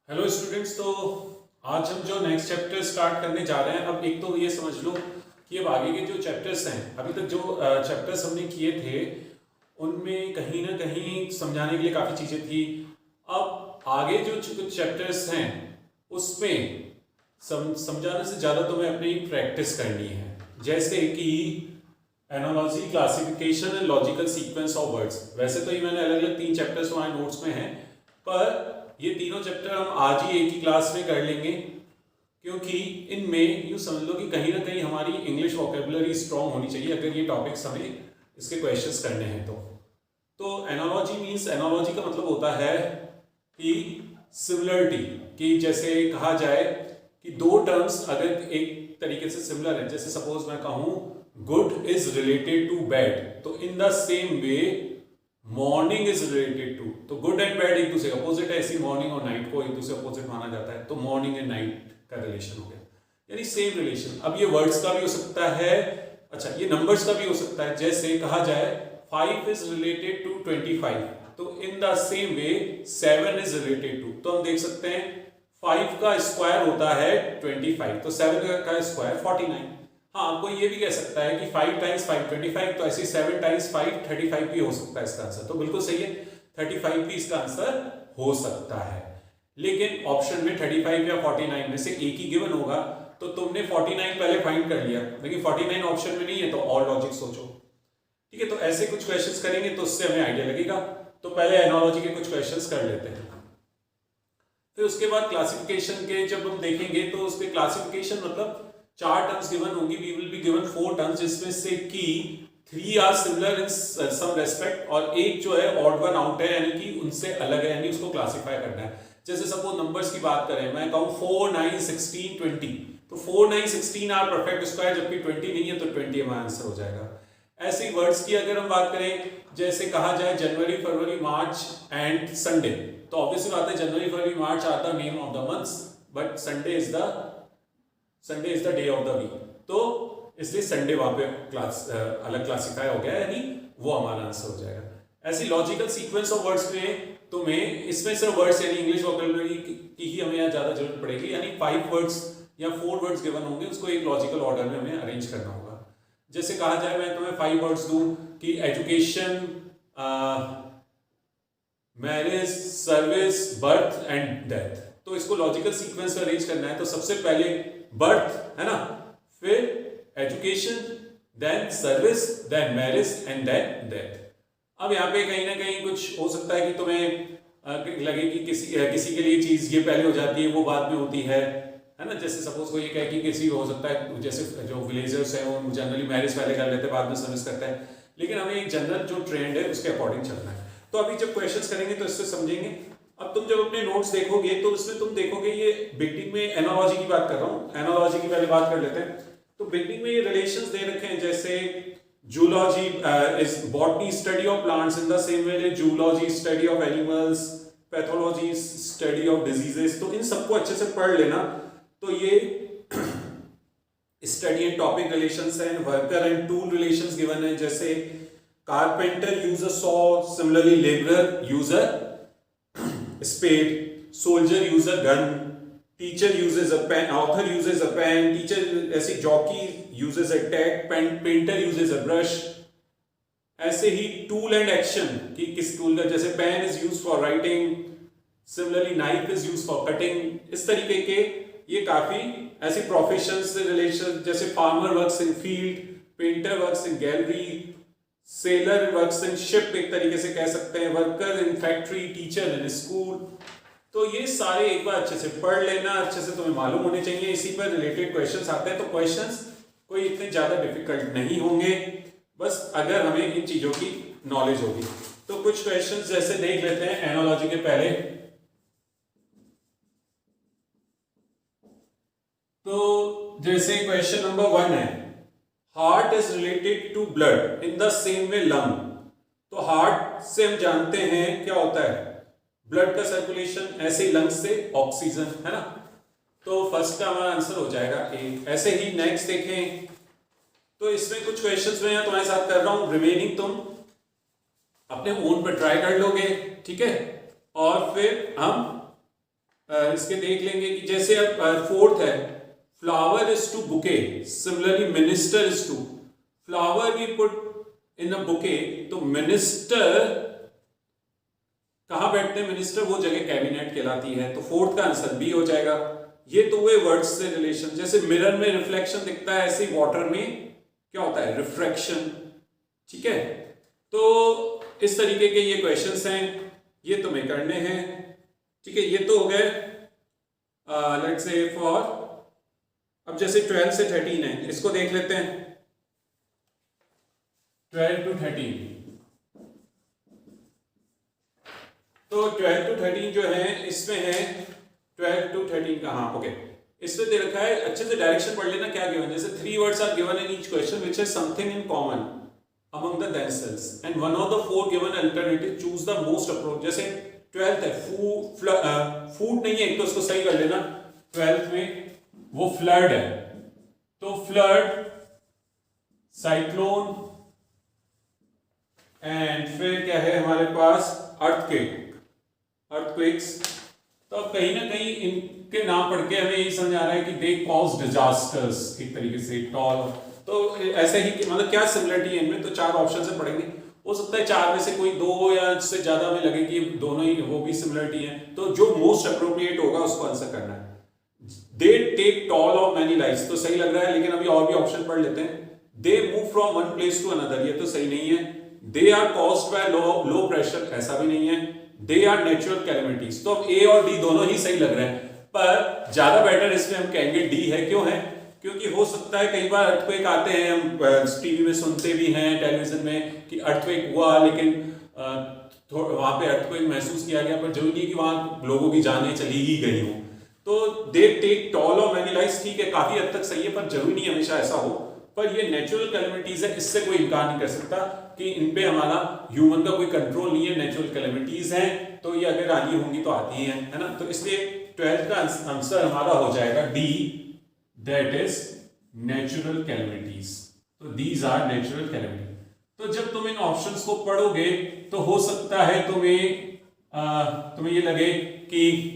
Hello students. तो आज हम जो नेक्स्ट चैप्टर स्टार्ट करने जा रहे हैं, अब एक तो ये समझ लो कि अब आगे के जो चैप्टर्स हैं, अभी तक जो चैप्टर्स हमने किए थे उनमें कहीं ना कहीं समझाने के लिए काफ़ी चीज़ें थी। अब आगे जो कुछ चैप्टर्स हैं उसमें समझाने से ज़्यादा तुम्हें अपनी प्रैक्टिस करनी है, जैसे कि analogy, classification and logical sequence of words. वैसे तो ये मैंने अलग अलग 3 चैप्टर्स हमारे नोट्स में हैं, पर ये तीनों चैप्टर हम आज ही एक ही क्लास में कर लेंगे, क्योंकि इनमें यूँ समझ लो कि कहीं ना कहीं हमारी इंग्लिश वोकेबुलरी स्ट्रांग होनी चाहिए अगर ये टॉपिक्स हमें इसके क्वेश्चंस करने हैं तो एनालॉजी मीन्स, एनालॉजी का मतलब होता है कि सिमिलरिटी, कि जैसे कहा जाए कि दो टर्म्स अगर एक तरीके से सिमिलर है, जैसे सपोज मैं कहूँ good is related to bad, तो in the same way morning is related to, तो गुड एंड बैड एक दूसरे अपोजिट है, ऐसी मॉर्निंग और नाइट को एक दूसरे अपोजिट माना जाता है, तो मॉर्निंग एंड नाइट का रिलेशन हो गया, यानी सेम रिलेशन। अब ये वर्ड्स का भी हो सकता है, अच्छा ये नंबर्स का भी हो सकता है, जैसे कहा जाए 5 इज रिलेटेड टू 25, तो in the same way 7 is related to, तो हम देख सकते हैं 5 का स्क्वायर होता है 25, तो 7 का स्क्वायर 49। हाँ, आपको ये भी कह सकता है कि 5 टाइम्स 5 25, तो ऐसे 7 टाइम्स 5 35 भी हो सकता है इसका आंसर, तो बिल्कुल सही है, 35 भी इसका आंसर हो सकता है। लेकिन ऑप्शन में 35 या 49 में से एक ही गिवन होगा, तो तुमने 49 पहले फाइंड कर लिया, लेकिन 49 ऑप्शन में नहीं है, तो और लॉजिक सोचो। ठीक है, तो ऐसे कुछ क्वेश्चंस करेंगे तो उससे हमें आइडिया लगेगा। तो पहले एनालॉजी के कुछ क्वेश्चंस कर लेते हैं, फिर उसके बाद क्लासिफिकेशन के जब हम देखेंगे तो उसके क्लासिफिकेशन मतलब 4 टर्म्स गिवन होंगी, we will be given 4 terms, जिसमें से कि 3 are similar in some respect और एक जो है ऑड वन आउट है, यानी कि उनसे अलग है, यानी उसको क्लासिफाई करना है। जैसे सपोज नंबर्स की बात करें, मैं कहूँ 4 9 16 20, तो 4 9 16 आर परफेक्ट स्क्वायर, जबकि 20 नहीं है, तो 20 हमारा आंसर हो जाएगा। ऐसे ही वर्ड्स की अगर हम बात करें, जैसे कहा जाए January February March and Sunday, तो ऑब्वियसली बात है January February March are the name of the months, but Sunday is the day of the week, तो इसलिए संडे वहां पे अलग क्लासिफाई हो गया, यानी वो हमारा आंसर हो जाएगा। ऐसी लॉजिकल सीक्वेंस ऑफ वर्ड्स में तुम्हें इसमें सिर्फ वर्ड्स यानी इंग्लिश वोकैबुलरी की ही हमें यहाँ ज्यादा जरूरत पड़ेगी, यानी 5 वर्ड्स या 4 वर्ड्स गिवन होंगे, उसको एक लॉजिकल ऑर्डर में हमें अरेंज करना होगा। जैसे कहा जाए मैं तुम्हें 5 वर्ड्स दूं कि education, marriage, service, birth and death, तो इसको लॉजिकल सीक्वेंस में अरेंज करना है। तो सबसे पहले बर्थ है ना, फिर education, then service, then marriage and then death. अब यहाँ पे कहीं ना कहीं कुछ हो सकता है कि तुम्हें लगे कि किसी के लिए चीज ये पहले हो जाती है, वो बाद में होती है ना। जैसे सपोज कोई ये कहे कि किसी हो सकता है, जैसे जो विलेजर्स हैं वो जनरली मैरिज पहले कर लेते हैं, बाद में सर्विस करते हैं, लेकिन हमें एक जनरल जो ट्रेंड है उसके अकॉर्डिंग चलना है। तो अभी जब क्वेश्चंस करेंगे तो इससे समझेंगे। अब तुम जब अपने नोट्स देखोगे तो उसमें तुम देखोगे, ये बिगनिंग में एनालॉजी की बात कर रहा हूँ, एनालॉजी की पहले बात कर लेते हैं। तो बिगनिंग में ये रिलेशंस दे रखे हैं, जैसे zoology is botany study of plants, in the same way zoology study of animals, pathology study of diseases, तो इन सबको अच्छे से पढ़ लेना। तो ये स्टडी एंड टॉपिक रिलेशंस हैं, worker and tool relations given है, जैसे carpenter use a saw, similarly labourer use a spade, soldier use a gun, teacher uses a pen, author uses a pen, teacher ऐसे jockey uses a tag, painter uses a brush। ऐसे ही tool and action कि किस tool का, जैसे pen is used for writing, similarly knife is used for cutting। इस तरीके के ये काफी ऐसे प्रोफेशंस से रिलेशन, जैसे farmer works in field, painter works in gallery, seller works in ship, एक तरीके से कह सकते हैं, worker in factory, teacher in school. तो ये सारे एक बार अच्छे से पढ़ लेना, अच्छे से तुम्हें मालूम होने चाहिए, इसी पर रिलेटेड क्वेश्चंस आते हैं। तो क्वेश्चंस कोई इतने ज्यादा डिफिकल्ट नहीं होंगे, बस अगर हमें इन चीजों की नॉलेज होगी। तो कुछ क्वेश्चंस जैसे देख लेते हैं एनालॉजी के पहले। तो जैसे क्वेश्चन नंबर 1 है, heart is related to blood in the same way lung. तो हार्ट से हम जानते हैं क्या होता है, ब्लड का सर्कुलेशन, ऐसे ही लंग्स से ऑक्सीजन, है ना। तो फर्स्ट का हमारा आंसर हो जाएगा ए। ऐसे ही नेक्स्ट देखें, तो इसमें कुछ क्वेश्चंस मैं तुम्हारे साथ कर रहा हूं, रिमेनिंग तुम अपने ओन पर ट्राई कर लोगे, ठीक है। और फिर हम इसके देख लेंगे कि जैसे अब फोर्थ है, flower is to bouquet, similarly minister is to flower we put in a bouquet, तो मिनिस्टर कहां बैठते हैं, मिनिस्टर वो जगह कैबिनेट कहलाती है, तो फोर्थ का आंसर बी हो जाएगा। ये तो हुए वर्ड्स से रिलेशन, जैसे मिरर में रिफ्लेक्शन दिखता है ऐसे ही वाटर में क्या होता है, रिफ्रैक्शन। ठीक है, तो इस तरीके के ये क्वेश्चंस हैं, ये तुम्हें करने हैं। ठीक है, ये तो हो गए लेट्स से फॉर, अब जैसे 12 से 13 है, इसको देख लेते हैं। 12 to 13, तो 12 to 13 जो है इसमें है 12 to 13 का, हाँ ओके, इसमें दे रखा है, अच्छे से डायरेक्शन पढ़ लेना क्या गिवन, जैसे 3 words are given in each question which has something in common among the themselves and one of the 4 given alternative choose the most appropriate। जैसे 12th है फूड नहीं है एक, तो उसको सही कर लेना, 12th में वो फ्लड है, तो फ्लड, साइक्लोन एंड फिर क्या है हमारे पास, अर्थक्वेक्स। तो अब कहीं ना कहीं इनके नाम पढ़ के हमें यही समझ आ रहा है कि दे कॉज डिजास्टर्स एक तरीके से, टॉल, तो ऐसे ही मतलब क्या सिमिलरिटी है इनमें, तो 4 ऑप्शन से पढ़ेंगे, हो सकता है 4 में से कोई 2 या इससे ज्यादा में लगे कि दोनों ही वो भी सिमिलरिटी है, तो जो मोस्ट अप्रोप्रिएट होगा उसको आंसर करना है। They take toll of many lives, तो सही लग रहा है, लेकिन अभी और भी ऑप्शन पढ़ लेते हैं। They move from one place to another, ये तो सही नहीं है। They are caused by low pressure, ऐसा भी नहीं है। दे आर नेचुरल कैलेमिटीज, तो अब ए और डी दोनों ही सही लग रहे हैं, पर ज्यादा बेटर इसमें हम कहेंगे डी है। क्यों है, क्योंकि हो सकता है कई बार अर्थक्वेक आते हैं, हम टीवी में सुनते भी हैं, टेलीविजन में कि अर्थक्वेक हुआ, लेकिन वहां पे अर्थक्वेक महसूस किया गया, पर जरूरी नहीं कि वहां लोगों की जानें चली ही गई हो। तो they take toll of many lives, ठीक है, काफी हद तक सही है, पर जरूरी नहीं हमेशा ऐसा हो। पर ये नेचुरल कैलेमिटीज है, इससे कोई इनकार नहीं कर सकता कि इन पे हमारा ह्यूमन का कोई कंट्रोल नहीं है, नेचुरल कैलेमिटीज हैं, तो ये अगर आनी होंगी तो आती हैं, है ना। तो इसलिए 12th का आंसर हमारा हो जाएगा D, that is natural calamities. तो दीज आर नेचुरल कैलेमिटीज। तो जब तुम इन ऑप्शंस को पढ़ोगे तो हो सकता है तुम्हें ये लगे कि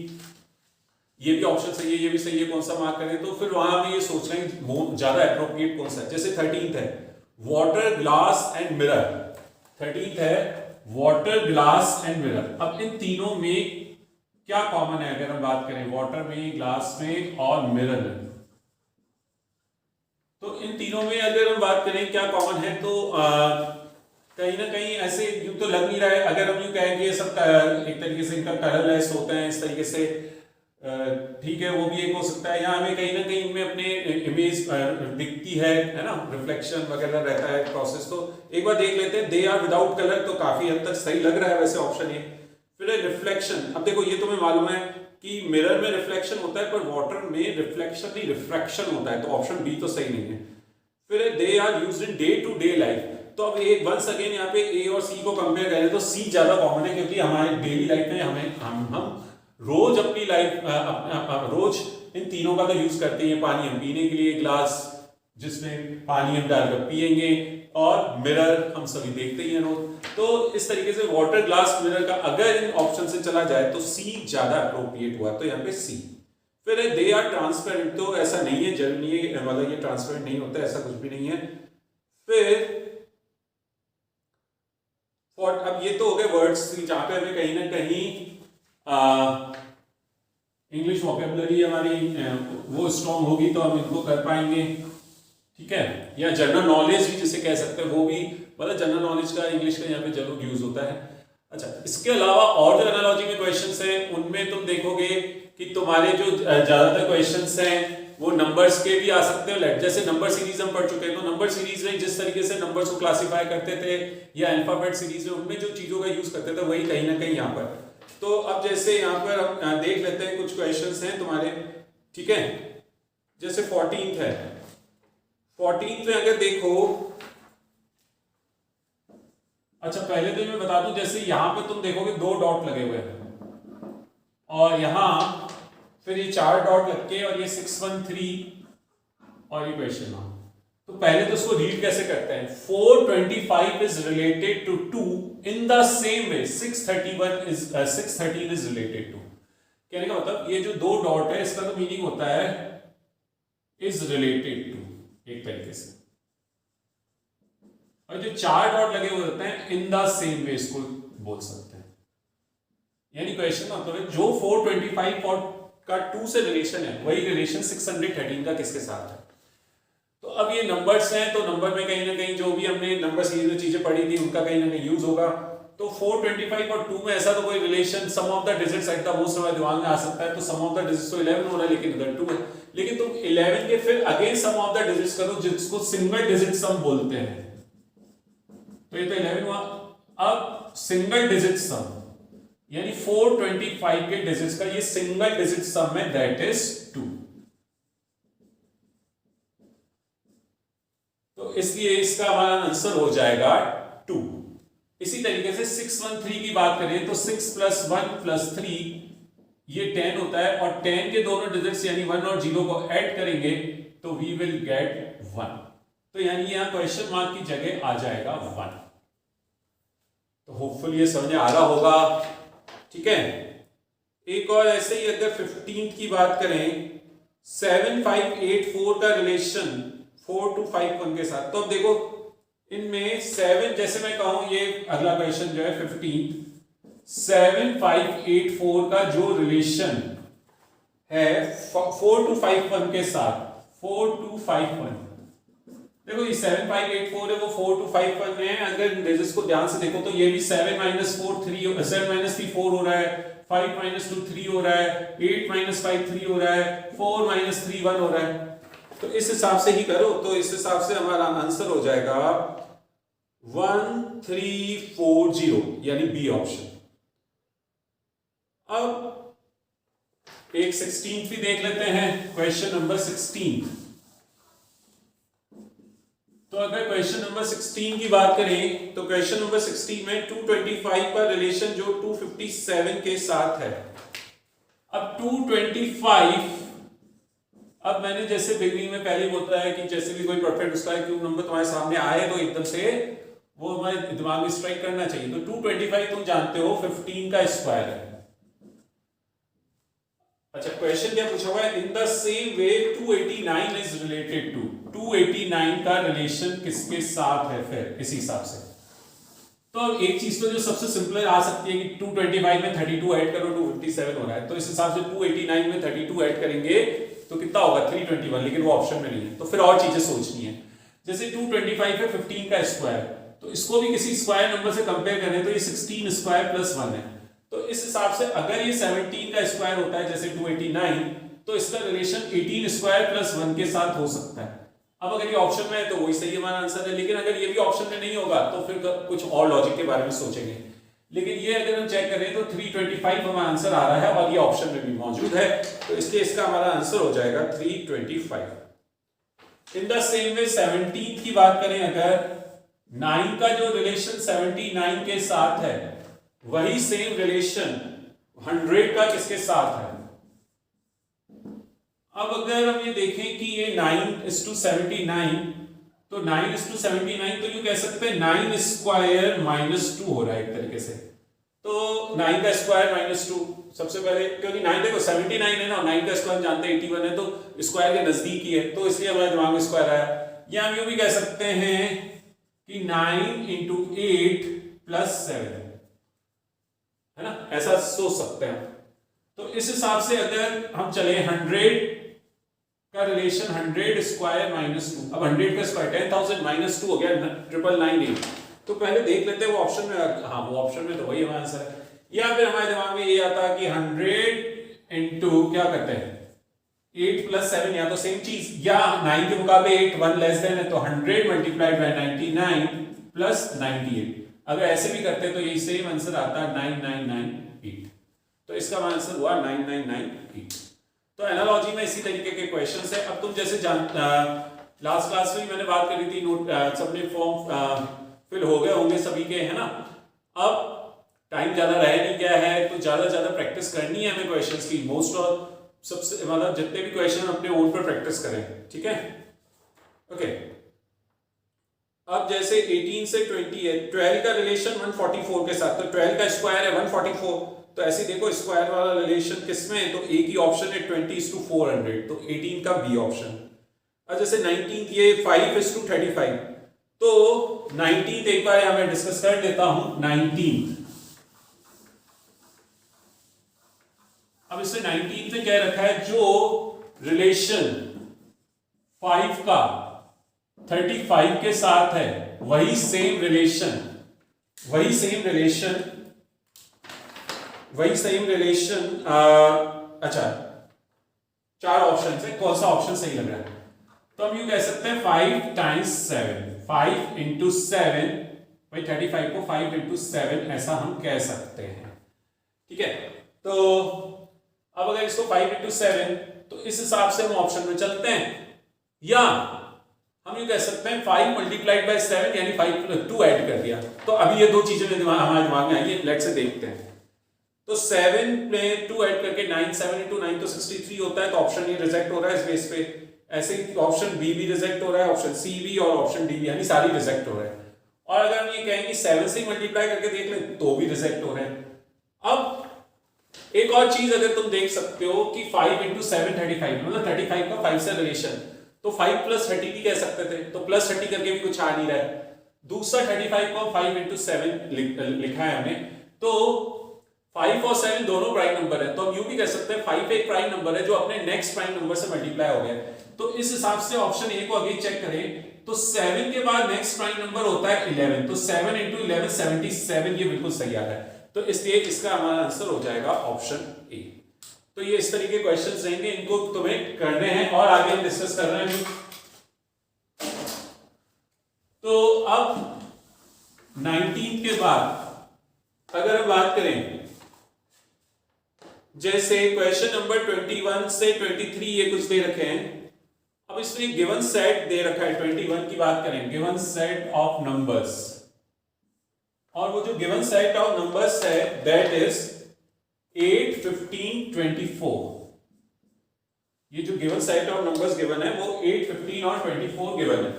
ये भी ऑप्शन सही है, ये भी सही है, कौन सा मार्क करें, तो फिर वहां भी ये सोच रहे हैं ज्यादा एप्रोप्रिएट कौन सा है। जैसे 13th है water, glass and mirror, 13th है वाटर, ग्लास एंड मिरर। अब इन तीनों में क्या कॉमन है, अगर हम बात करें वाटर में, ग्लास में और मिरर में, तो इन तीनों में अगर हम बात करें क्या कॉमन है, तो कहीं ना कहीं ऐसे यूं तो लग नहीं रहा है। अगर हम यूं कहें कि ये सब एक तरीके से इनका कलरलेस होते हैं इस तरीके से, ठीक है, वो भी एक हो सकता है। यहाँ हमें कहीं ना कहीं इनमें अपने इमेज दिखती है ना, रिफ्लेक्शन वगैरह रहता है प्रोसेस। तो एक बार देख लेते हैं, दे आर विदाउट कलर, तो काफी हद तक सही लग रहा है वैसे ऑप्शन ये। फिर रिफ्लेक्शन, अब देखो ये तुम्हें मालूम है कि मिरर में रिफ्लेक्शन होता है, पर वाटर में रिफ्लेक्शन नहीं रिफ्रैक्शन होता है, तो ऑप्शन बी तो सही नहीं है। फिर they are used in day to day life, तो अब एक वंस अगेन यहाँ पे ए और सी को कंपेयर करें तो सी ज्यादा कॉमन है, क्योंकि हमारे डेली लाइफ में हम रोज अपनी लाइफ रोज इन तीनों का तो यूज करते हैं। पानी हम पीने के लिए, ग्लास जिसमें पानी हम डालकर पिएंगे, और मिरर हम सभी देखते ही हैं रोज। तो इस तरीके से वाटर, ग्लास, मिरर का अगर इन ऑप्शन से चला जाए तो सी ज्यादा अप्रोप्रिएट हुआ, तो यहाँ पे सी। फिर दे आर ट्रांसपेरेंट, तो ऐसा नहीं है, जरूरी नहीं है, मतलब ये ट्रांसपेरेंट नहीं होता, ऐसा कुछ भी नहीं है। फिर अब ये तो हो गए वर्ड्स जहां पे हमें कहीं ना कहीं इंग्लिश वोकेबुलरी हमारी वो स्ट्रॉन्ग होगी तो हम इनको कर पाएंगे, ठीक है। या जनरल नॉलेज भी जिसे कह सकते हैं, वो भी मतलब जनरल नॉलेज का इंग्लिश का यहाँ पे जरूर यूज होता है। अच्छा, इसके अलावा और जो एनालॉजी में क्वेश्चंस हैं उनमें तुम देखोगे कि तुम्हारे जो ज्यादातर क्वेश्चंस हैं वो नंबर्स के भी आ सकते हैं। जैसे नंबर सीरीज हम पढ़ चुके हैं, तो नंबर सीरीज में जिस तरीके से नंबर्स को क्लासिफाई करते थे, या अल्फाबेट सीरीज में उनमें जो चीजों का यूज करते थे, वही कहीं ना कहीं यहाँ पर। तो अब जैसे यहाँ पर हम देख लेते हैं, कुछ क्वेश्चंस हैं तुम्हारे, ठीक है। जैसे 14th है, 14th में अगर देखो, अच्छा पहले तो मैं बता दूं, जैसे यहाँ पे तुम देखोगे 2 डॉट लगे हुए हैं, और यहाँ फिर ये 4 डॉट लग के, और ये 613 और ये क्वेश्चन मार्क। तो पहले तो उसको रीड कैसे करते हैं, 425 is related to 2 in the same way 613 is related to. कहने का मतलब ये जो दो डॉट है इसका तो मीनिंग होता है इज रिलेटेड टू, एक तरीके से, और जो चार डॉट लगे हुए होते हैं इन द सेम वे इसको बोल सकते हैं। यानी क्वेश्चन का मतलब है जो 425 और का 2 से रिलेशन है वही रिलेशन 613 का किसके साथ है। तो अब ये नंबर्स हैं तो नंबर में कहीं ना कहीं जो भी हमने नंबर सीरीज में चीजें पढ़ी थी उनका कहीं ना कहीं यूज होगा। तो 425 और 2 में ऐसा तो कोई relation sum of the digits at the most हमारे दिमाग में आ सकता है, तो सम ऑफ द डिजिट्स तो 11 हो रहा है लेकिन इधर 2 है। लेकिन तुम 11 के फिर again sum of the digits करो जिसको सिंगल डिजिट सम बोलते हैं। तो ये तो 11 हुआ। अब सिंगल डिजिट सम यानी 425 के डिजिट्स का ये सिंगल डिजिट सम है, दैट इज 2। तो इसलिए इसका हमारा आंसर हो जाएगा 2। इसी तरीके से 613 की बात करें तो 6 + 1 + 3 ये 10 होता है, और 10 के दोनों डिजिट्स यानी 1 और 0 को ऐड करेंगे तो वी विल गेट 1। तो यानी यहां क्वेश्चन मार्क की जगह आ जाएगा 1। तो होपफुली ये समझ आ रहा होगा, ठीक है। एक और ऐसे ही अगर 15 की बात करें 7584 का रिलेशन 425 के साथ, तो अब देखो इनमें 7 जैसे मैं कहूं ये अगला क्वेश्चन जो है 15 7584 का जो रिलेशन है 4251 के साथ 4251, देखो ये 7584 है वो 4251 में है। अगर डिजिट्स को ध्यान से देखो तो ये भी 7 - 4 3 7 - 3 4 हो रहा है, 5 - 2 3 हो रहा है, 8 - 5 3 हो रहा है, 4 - 3 1 हो रहा है। तो इस हिसाब से ही करो, तो इस हिसाब से हमारा आंसर हो जाएगा 1340 यानी बी ऑप्शन। अब एक 16 भी देख लेते हैं, क्वेश्चन नंबर 16। तो अगर क्वेश्चन नंबर 16 की बात करें तो क्वेश्चन नंबर 16 में 225 का रिलेशन जो 257 के साथ है। अब 225, अब मैंने जैसे बिगनिंग में पहले बोलता है कि जैसे भी कोई परफेक्ट उसका क्यूब नंबर तुम्हारे सामने आए तो एकदम से वो हमारे दिमाग में स्ट्राइक करना चाहिए। तो 225 तुम जानते हो 15 का स्क्वायर है। अच्छा क्वेश्चन क्या पूछा हुआ है, in the same way 289 is related to, 289 का रिलेशन किसके साथ है फिर इसी हिसाब से। तो अब एक चीज तो जो सबसे सिंपल आ सकती है कि 225 में 32 ऐड करो 257 हो रहा है, तो इस हिसाब से 289 में 32 ऐड करेंगे तो कितना होगा 321, लेकिन वो ऑप्शन में नहीं है तो फिर और चीजें सोचनी है। जैसे 225 है 15 का स्क्वायर, तो इसको भी किसी स्क्वायर नंबर से कंपेयर करें तो ये 16 स्क्वायर प्लस 1 है। तो इस हिसाब से अगर ये 17 का स्क्वायर होता है जैसे 289, तो इसका रिलेशन 18 स्क्वायर प्लस 1 के साथ हो सकता है। अब अगर ये ऑप्शन में है तो वही सही हमारा आंसर है, लेकिन अगर ये भी ऑप्शन में नहीं होगा तो फिर कुछ और लॉजिक के बारे में सोचेंगे। लेकिन ये अगर हम चेक करें तो 325 हमारा आंसर आ रहा है और ये ऑप्शन में भी मौजूद है, तो इसलिए इसका हमारा आंसर हो जाएगा 325। इन द सेम वे 17 की बात करें अगर 9 का जो रिलेशन 79 के साथ है वही सेम रिलेशन 100 का किसके साथ है। अब अगर हम ये देखें कि ये 9:79, तो 9:79 तो यूं कह सकते हैं 9 स्क्वायर -2 हो रहा है एक तरीके से। तो 9 का स्क्वायर -2 सबसे पहले, क्योंकि 9 देखो 79 है ना, 9 का स्क्वायर जानते हैं 81 है, तो स्क्वायर के नजदीक ही है, तो इसलिए हमारे दिमाग में स्क्वायर आया। या हम यूं भी कह सकते हैं कि 9 × 8 + 7 है ना, ऐसा सोच सकते हैं। तो इस हिसाब से अगर हम चले 100 का रिलेशन 100 स्क्वायर -2, अब 100 का स्क्वायर 10,000 -2 हो गया 998। तो पहले देख लेते हैं वो ऑप्शन में, हाँ वो ऑप्शन में तो वही हमारा आंसर है। या फिर हमारे दिमाग में ये आता है कि 100 × क्या करते हैं 8 + 7, या तो सेम चीज, या 9 के मुकाबले 8 1 लेस देन है, तो 100 × 99 + 98। अगर ऐसे भी करते हैं तो यही सेम आंसर आता है 9998। तो इसका आंसर हुआ 9998। तो एनालॉजी में इसी तरीके के क्वेश्चंस है। अब तुम जैसे लास्ट क्लास में मैंने बात करी थी, नोट सबने फॉर्म फिल हो गए होंगे सभी के, है ना। अब टाइम ज्यादा रह नहीं गया है तो ज्यादा प्रैक्टिस करनी है हमें क्वेश्चंस की। मोस्ट ऑफ सबसे मतलब जितने भी क्वेश्चन अपने ओन पर प्रैक्टिस करें, ठीक है। ओके, अब जैसे 18 से 20 है, 12 का रिलेशन 144 के साथ, तो 12 का स्क्वायर है 144, तो ऐसे देखो स्क्वायर वाला रिलेशन किसमें है, तो एक ही ऑप्शन है 20:400, तो 18 का बी ऑप्शन। और जैसे 19 ये 5:35, तो 19 एक बार यहां मैं डिस्कस कर लेता हूं 19। अब इसमें 19 में क्या रखा है, जो रिलेशन 5 का 35 के साथ है वही सेम रिलेशन अच्छा 4 ऑप्शन से कौन सा ऑप्शन सही लग रहा है, तो हम यूं कह सकते हैं 5 टाइम्स 7, 5 इंटू 7, भाई 35 को 5 इंटू 7 ऐसा हम कह सकते हैं। ठीक है, तो अब अगर इसको 5 इंटू 7, तो इस हिसाब से हम ऑप्शन में चलते हैं, या हम ये कह सकते हैं 5 मल्टीप्लाइड बाय 7 यानी 2 ऐड कर दिया। तो अभी ये दो चीजें हमारे दिमाग में आई है, लेट से देखते हैं। तो 7 में 2 ऐड करके 9, 7 इंटू 9 तो 63 होता है, तो ऑप्शन ये रिजेक्ट हो रहा है इस बेस पे। ऐसे ही ऑप्शन बी भी रिजेक्ट हो रहा है, ऑप्शन सी भी और ऑप्शन डी भी, यानी सारी रिजेक्ट हो रहे हैं। और अगर हम ये कहें कि 7 से मल्टीप्लाई करके देख लें तो भी रिजेक्ट हो रहे हैं। अब एक और चीज अगर तुम देख सकते हो कि 5 इंटू 7 35, मतलब 35 का 5 से रिलेशन, तो 5 प्लस 30 भी कह सकते थे, तो प्लस 30 करके भी कुछ आ नहीं रहा है। दूसरा 35 को 5 इंटू 7 लिखा है हमने, तो 5 और 7 दोनों प्राइम नंबर है, तो हम यूं भी कह सकते हैं 5 एक प्राइम नंबर है जो अपने नेक्स्ट प्राइम नंबर से मल्टीप्लाई हो गया। तो इस हिसाब से ऑप्शन ए को अगेन चेक करें, तो 7 के बाद नेक्स्ट प्राइम नंबर होता है 11, तो 7 इंटू 11 77, ये बिल्कुल सही आ रहा है। तो इसलिए इसका हमारा आंसर हो जाएगा ऑप्शन ए। तो ये इस तरीके के क्वेश्चंस रहेंगे, इनको तुम्हें करने हैं और आगे हम डिस्कस कर रहे हैं। तो अब 19 के बाद अगर हम बात करें, जैसे क्वेश्चन नंबर 21 से 23 ये कुछ दे रखे हैं। अब इसमें गिवन सेट दे रखा है, 21 की बात करें, गिवन सेट ऑफ नंबर्स, और वो जो गिवन सेट ऑफ नंबर्स है दैट इज 8, 15, 24। ये जो given set of numbers given है वो 8, 15 और 24 गिवन है।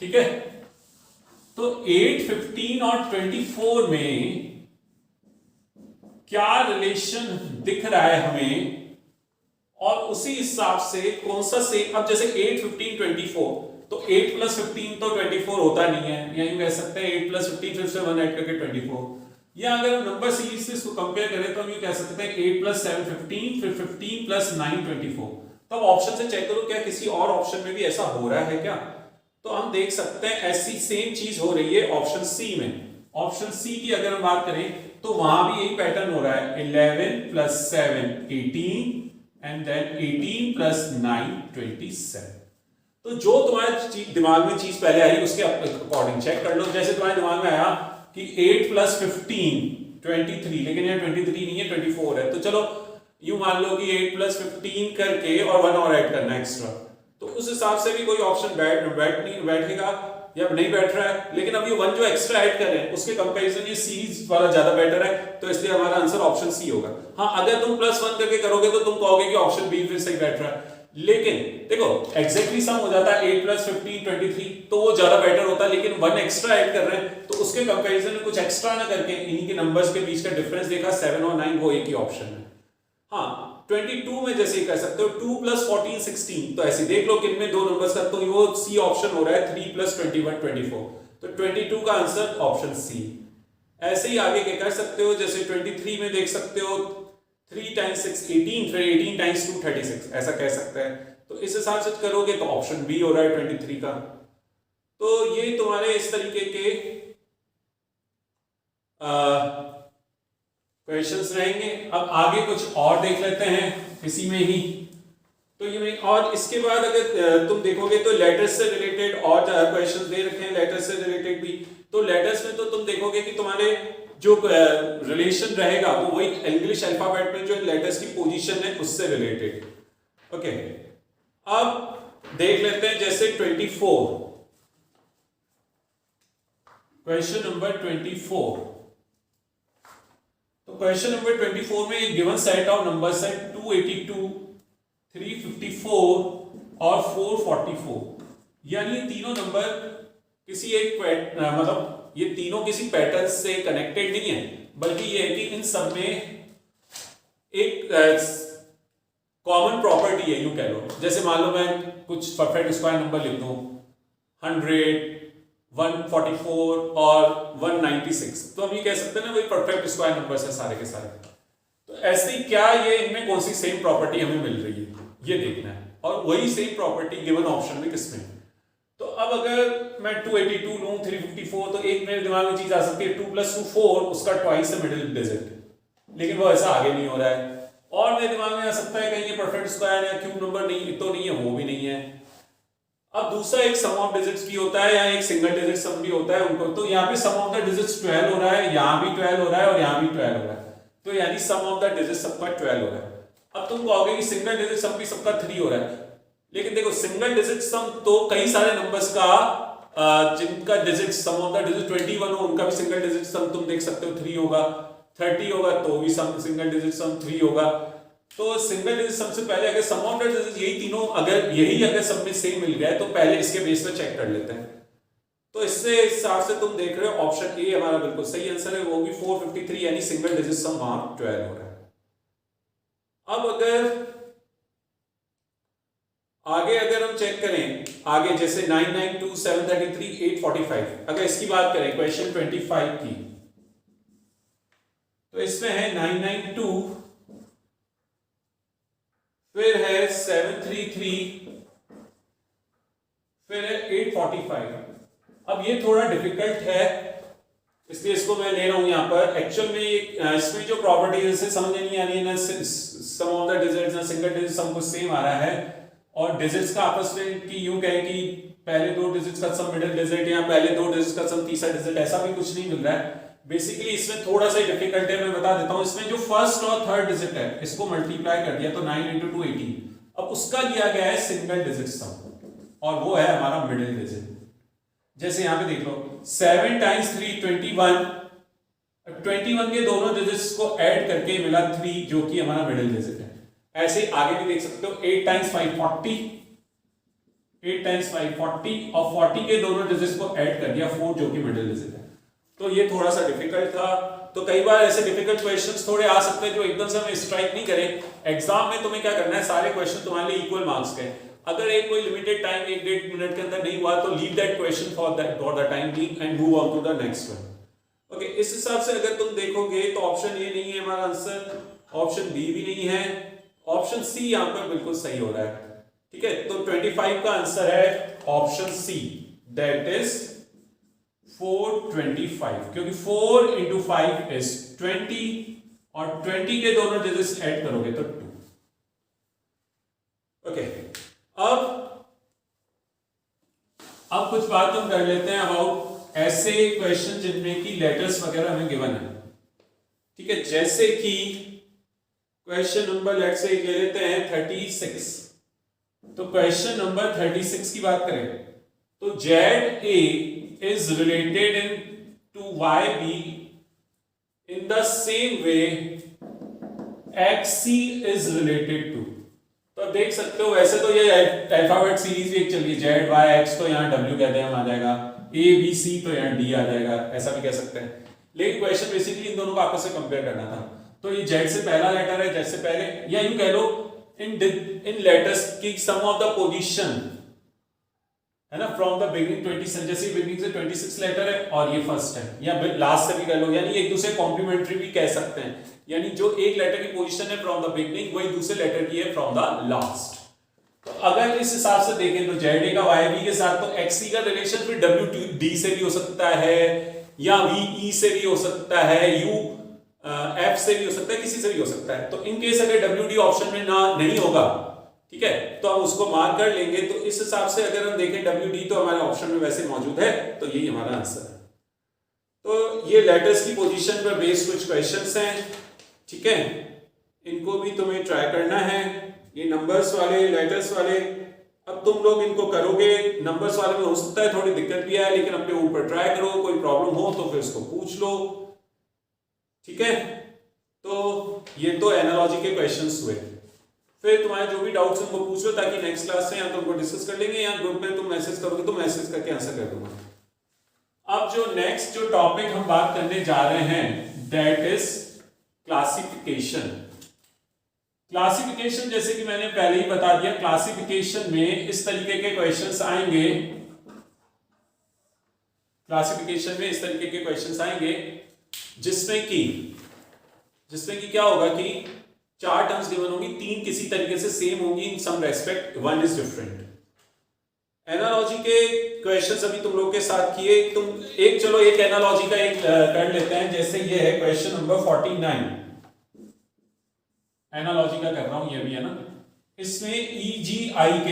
ठीक है, तो 8, 15 और 24 में क्या रिलेशन दिख रहा है हमें, और उसी हिसाब से कौन सा से, अब जैसे 8, 15, 24, तो 8 प्लस 15 तो 24 होता नहीं है, या यूं कह सकते हैं 8 प्लस 15 फिर से 1 ऐड करके 24, या अगर हम नंबर सीरीज से इसको कंपेयर करें तो हम ये कह सकते हैं 8 प्लस 7 15, फिर 15 प्लस 9 24। तो अब ऑप्शन से चेक करो क्या किसी और ऑप्शन में भी ऐसा हो रहा है क्या, तो हम देख सकते हैं ऐसी सेम चीज हो रही है ऑप्शन सी में। ऑप्शन सी की अगर हम बात करें तो वहां भी यही पैटर्न हो रहा है, 11 प्लस 7 18 एंड देन 18 प्लस 9 27। तो जो तुम्हारे दिमाग में चीज पहले आई उसके अकॉर्डिंग चेक कर लो। जैसे तुम्हारे दिमाग में आया कि 8 प्लस 15 23, लेकिन यहाँ 23 नहीं है 24 है, तो चलो यूं मान लो कि 8 प्लस 15 करके और 1 और ऐड करना एक्स्ट्रा, तो उस हिसाब से भी कोई ऑप्शन बैठेगा या नहीं बैठ रहा है। लेकिन अब ये 1 जो एक्स्ट्रा ऐड कर रहे हैं उसके कंपैरिजन ये सीरीज वाला ज्यादा बेटर है, तो इसलिए हमारा आंसर ऑप्शन सी होगा। हाँ, अगर तुम प्लस 1 करके करोगे तो तुम कहोगे कि ऑप्शन बी फिर सही बैठ रहा है, लेकिन देखो एग्जैक्टली सम हो जाता है 8 प्लस 15 23, तो वो ज्यादा बेटर होता है। लेकिन 1 एक्स्ट्रा ऐड कर रहे हैं तो उसके कंपैरिजन में कुछ एक्स्ट्रा ना करके इन्हीं के नंबर्स के बीच का डिफरेंस देखा 7 और 9, वो एक ही ऑप्शन है। हाँ, 22 में जैसे कर सकते हो 2 प्लस 14 16, तो ऐसे देख लो कि इनमें दो नंबर्स का, तो वो सी ऑप्शन हो रहा है 3 प्लस 21 24, तो 22 का आंसर ऑप्शन सी। ऐसे ही आगे क्या कर सकते हो, जैसे 23 में देख सकते हो 3 टाइम्स 6 18, फिर 18 टाइम्स 2 36, ऐसा कह सकते हैं। तो इस हिसाब से करोगे तो ऑप्शन बी हो रहा है 23 का। तो ये तुम्हारे इस तरीके के क्वेश्चंस रहेंगे। अब आगे कुछ और देख लेते हैं इसी में ही। तो ये और इसके बाद अगर तुम देखोगे तो लेटर्स से रिलेटेड और क्वेश्चंस दे रखे हैं, लेटर्स से रिलेटेड भी। तो लेटर्स में तो तुम देखोगे कि तुम्हारे जो रिलेशन रहेगा वो वही इंग्लिश अल्फाबेट में जो लेटर्स की पोजीशन है उससे रिलेटेड। ओके, अब देख लेते हैं जैसे 24, क्वेश्चन नंबर 24। तो क्वेश्चन नंबर 24 में एक गिवन सेट ऑफ नंबर्स है 282, 354 और 444, यानी तीनों नंबर किसी एक मतलब ये तीनों किसी पैटर्न से कनेक्टेड नहीं है, बल्कि ये है कि इन सब में एक कॉमन प्रॉपर्टी है, यूं कह लो। जैसे मान लो मैं कुछ परफेक्ट स्क्वायर नंबर लिख दूं 100, 144 और 196, तो हम ये कह सकते हैं ना वही परफेक्ट स्क्वायर नंबर्स हैं सारे के सारे। तो ऐसे ही क्या ये इनमें कौन सी सेम प्रॉपर्टी हमें मिल रही है ये देखना है, और वही सेम प्रॉपर्टी गिवन ऑप्शन में किसमें। तो अब अगर मैं 282 लूं 354, तो एक मेरे दिमाग में चीज आ सकती है 2 + 2 4, उसका ट्वाइस है मिडिल डिजिट, लेकिन वो ऐसा आगे नहीं हो रहा है। और मेरे दिमाग में आ सकता है कहीं ये परफेक्ट स्क्वायर या क्यूब नंबर नहीं तो नहीं है, वो भी नहीं है। अब दूसरा एक सम ऑफ डिजिट्स भी होता है या एक सिंगल डिजिट सम भी होता है उनको, तो यहाँ पे सम ऑफ द डिजिट्स 12 हो रहा है, यहाँ भी 12 हो रहा है और यहाँ भी 12 हो रहा है, तो यानी सम ऑफ द डिजिट्स सबका 12 हो रहा है। अब तुम कहोगे कि सिंगल डिजिट सम भी सबका 3 हो रहा है, लेकिन देखो सिंगल डिजिट सम तो कई सारे नंबर्स का जिनका digit some of the digit 21 हो उनका भी सिंगल डिजिट सम तुम देख सकते हो 3 होगा, 30 होगा तो भी सम सिंगल डिजिट सम 3 होगा। तो सिंगल डिजिट सम से पहले अगर सम ऑफ द डिजिट यही तीनों अगर सब में सेम मिल गया है तो पहले इसके बेस पे चेक कर लेते हैं। तो इससे हिसाब से तुम देख रहे हो ऑप्शन ए हमारा बिल्कुल सही आंसर है, वो भी 453, यानी सिंगल डिजिट सम वहां 12 हो रहा है। अब अगर हम चेक करें आगे, जैसे 992, 733, 845, अगर इसकी बात करें क्वेश्चन 25 की, तो इसमें है 992, फिर है 733, फिर है 845। अब ये थोड़ा डिफिकल्ट है, इसलिए इसको मैं ले रहा हूं यहां पर। एक्चुअल में इसमें जो प्रॉपर्टी है इसे समझ नहीं आ रही है ना, सम ऑफ द डिजिट्स ना सिंगल डिजिट सम कुछ सेम आ रहा है, और डिजिट्स का आपस में कि यूं कहे कि पहले 2 डिजिट्स का सम मिडिल डिजिट या पहले 2 डिजिट्स का सम तीसरा डिजिट, ऐसा भी कुछ नहीं मिल रहा है। बेसिकली इसमें थोड़ा सा डिफिकल्ट है, मैं बता देता हूं। इसमें जो फर्स्ट और थर्ड डिजिट है इसको मल्टीप्लाई कर दिया तो 9 × 2 18, अब उसका लिया गया है सिंगल डिजिट सम और वो है हमारा मिडिल डिजिट। जैसे यहां पे देख लो 7 × 3 21, 21 के दोनों डिजिट्स को ऐड करके मिला 3 जो कि हमारा मिडिल डिजिट है। ऐसे ही आगे भी देख सकते हो 8 × 5 40, 8 × 5 40 और 40 के दोनों डिजिट्स को ऐड कर दिया 4 जो कि मिडिल डिजिट है। तो ये थोड़ा सा डिफिकल्ट था। तो कई बार ऐसे डिफिकल्ट क्वेश्चंस थोड़े आ सकते हैं जो एकदम से हमें स्ट्राइक नहीं करें। एग्जाम में तुम्हें क्या करना है, सारे क्वेश्चन तुम्हारे लिए इक्वल मार्क्स के। अगर एक कोई लिमिटेड टाइम 1-1.5 मिनट के अंदर नहीं हुआ तो leave that question for the time being and move on to the next one. Okay, इस हिसाब से अगर तुम देखोगे तो ऑप्शन ए नहीं है हमारा आंसर, ऑप्शन बी भी नहीं है, ऑप्शन सी यहां पर बिल्कुल सही हो रहा है। ठीक है, तो 25 का आंसर है ऑप्शन सी, दैट इज 425, क्योंकि 4 × 5 इज 20 और 20 के दोनों डिजिट्स ऐड करोगे तो 2। ओके, अब कुछ बात हम कर लेते हैं अबाउट ऐसे क्वेश्चन जिनमें की लेटर्स वगैरह हमें गिवन है। ठीक है, जैसे कि क्वेश्चन नंबर लेट्स से ले लेते हैं 36। तो क्वेश्चन नंबर 36 की बात करें तो ZA is related to YB in the same way XC is related to। तो देख सकते हो वैसे तो ये अल्फाबेट सीरीज भी एक चल रही है, Z Y X तो यहाँ W कहते हैं आ जाएगा, A B C तो यहाँ D आ जाएगा, ऐसा भी कह सकते हैं। लेकिन क्वेश्चन बेसिकली इन दोनों को आपस में कंपेयर करना था। तो ये Z से पहला लेटर है, Z से पहले, या यूं कह लो इन लेटर्स की सम ऑफ द पोजीशन है ना, फ्रॉम द बिगिनिंग 26, जैसे बिगिनिंग से 26 लेटर है और ये फर्स्ट है, या लास्ट से भी कर लो, यानी एक दूसरे कॉम्प्लीमेंट्री भी कह सकते हैं। यानी जो एक लेटर की पोजीशन है फ्रॉम द बिगिनिंग वही दूसरे लेटर की है फ्रॉम द लास्ट। तो अगर इस हिसाब से देखें तो ZA का YB के साथ तो XC का रिलेशन फिर WD से भी हो सकता है, या VE से भी हो सकता है, UF से भी हो सकता है, किसी से भी हो सकता है। तो इन केस अगर WD ऑप्शन में ना नहीं होगा, ठीक है, तो हम उसको मार्क कर लेंगे। तो इस हिसाब से अगर हम देखें WD तो हमारे ऑप्शन में वैसे मौजूद है, तो यही हमारा आंसर है। तो ये लेटर्स की पोजीशन पर बेस्ड कुछ क्वेश्चंस हैं, ठीक है, इनको भी तुम्हें ट्राई करना है। ये नंबर्स वाले, लेटर्स वाले, अब तुम लोग इनको करोगे, नंबर्स वाले में हो सकता है थोड़ी दिक्कत भी आए, लेकिन अपने ऊपर ट्राई करो, कोई प्रॉब्लम हो तो फिर उसको पूछ लो। ठीक है, तो ये तो एनालॉजी के क्वेश्चंस हुए। फिर तुम्हारे जो भी डाउट्स उनको पूछ लो, ताकि नेक्स्ट क्लास में या तो उनको डिस्कस कर लेंगे या ग्रुप में तुम मैसेज करोगे तो मैसेज करके आंसर कर दूंगा। अब जो नेक्स्ट जो टॉपिक हम बात करने जा रहे हैं दैट इज क्लासिफिकेशन। क्लासिफिकेशन जैसे कि मैंने पहले ही बता दिया, क्लासिफिकेशन में इस तरीके के क्वेश्चंस आएंगे, क्लासिफिकेशन में इस तरीके के क्वेश्चंस आएंगे जिसमें कि क्या होगा कि 4 टर्म्स गिवन होंगी, 3 किसी तरीके से सेम होंगी इन some respect, 1 is different. Analogy के क्वेश्चंस अभी तुम लोग के साथ किए, तुम चलो एक एनालॉजी का एक कर लेते हैं। जैसे ये है क्वेश्चन नंबर 49, एनालॉजी का कर रहा हूं, ये भी है ना। इसमें EGIK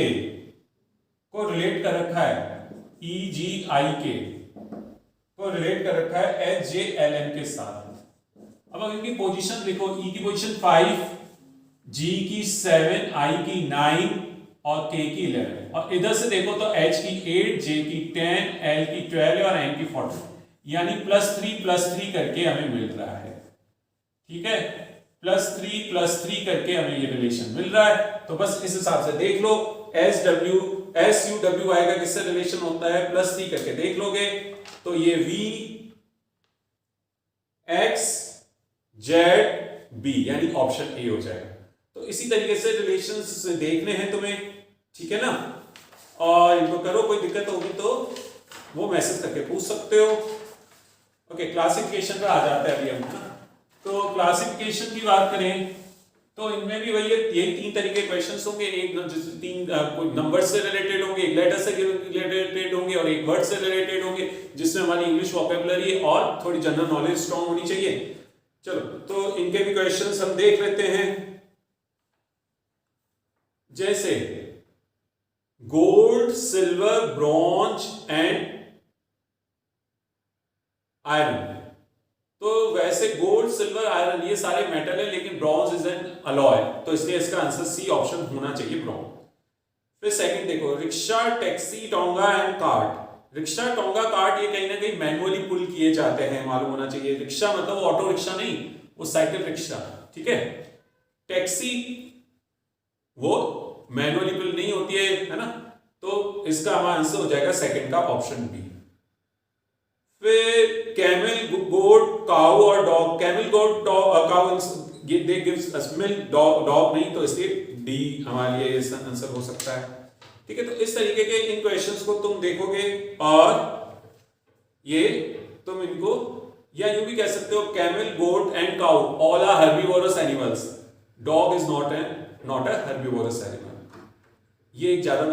को रिलेट कर रखा है, EGIK को रिलेट कर रखा है HJLN के साथ। अब इनकी पोजीशन देखो, E की पोजीशन 5, G की 7, I की 9 और K की 11, और इधर से देखो तो H की 8, J की 10, L की 12 और N की 40, यानी +3 करके हमें मिल रहा है। ठीक है, +3 करके हमें ये रिलेशन मिल रहा है। तो बस इस हिसाब से देख लो, SUW आएगा, किससे रिलेशन होता है, +3 करके देख लोगे तो ये VXZB यानी ऑप्शन ए हो जाएगा। तो इसी तरीके से रिलेशंस देखने हैं तुम्हें, ठीक है ना। और इनको करो, कोई दिक्कत होगी तो वो मैसेज करके पूछ सकते हो। ओके, क्लासिफिकेशन पर आ जाते हैं अभी हम। तो क्लासिफिकेशन की बात करें तो इनमें भी वही यही 3 तरीके के क्वेश्चंस होंगे। एक 3 कोई नंबर से रिलेटेड होंगे, एक लेटर से रिलेटेड होंगे और एक वर्ड से रिलेटेड होंगे, जिसमें हमारी इंग्लिश वोकैबुलरी और थोड़ी जनरल नॉलेज स्ट्रांग होनी चाहिए। चलो, तो इनके भी क्वेश्चंस हम देख लेते हैं। जैसे gold, silver, bronze and iron. तो वैसे गोल्ड, सिल्वर, आयरन ये सारे मेटल है, लेकिन ब्रॉन्ज इज एन अलॉय, तो इसलिए इसका आंसर सी ऑप्शन होना चाहिए, ब्रॉन्ज। फिर सेकंड देखो, rickshaw, taxi, tonga and cart. Rickshaw, tonga, cart ये कहीं ना कहीं मैनुअली पुल किए जाते हैं, मालूम होना चाहिए। रिक्शा मतलब ऑटो रिक्शा नहीं, वो साइकिल रिक्शा, ठीक है। टैक्सी वो मैनुअली पुल नहीं होती है ना, तो इसका हमारा आंसर हो जाएगा सेकंड का ऑप्शन बी। फिर कैमल, गोट, काऊ और डॉग। कैमल, गोट, काऊ दे गिव्स अस मिल्क, डॉग नहीं, तो इसलिए डी हमारे लिए आंसर हो सकता है। ठीक है, तो इस तरीके के इन क्वेश्चंस को तुम देखोगे और ये तुम इनको या यूं भी कह सकते हो, camel, goat and cow all are herbivorous animals, dog is not a herbivorous animal. ये एक ज्यादा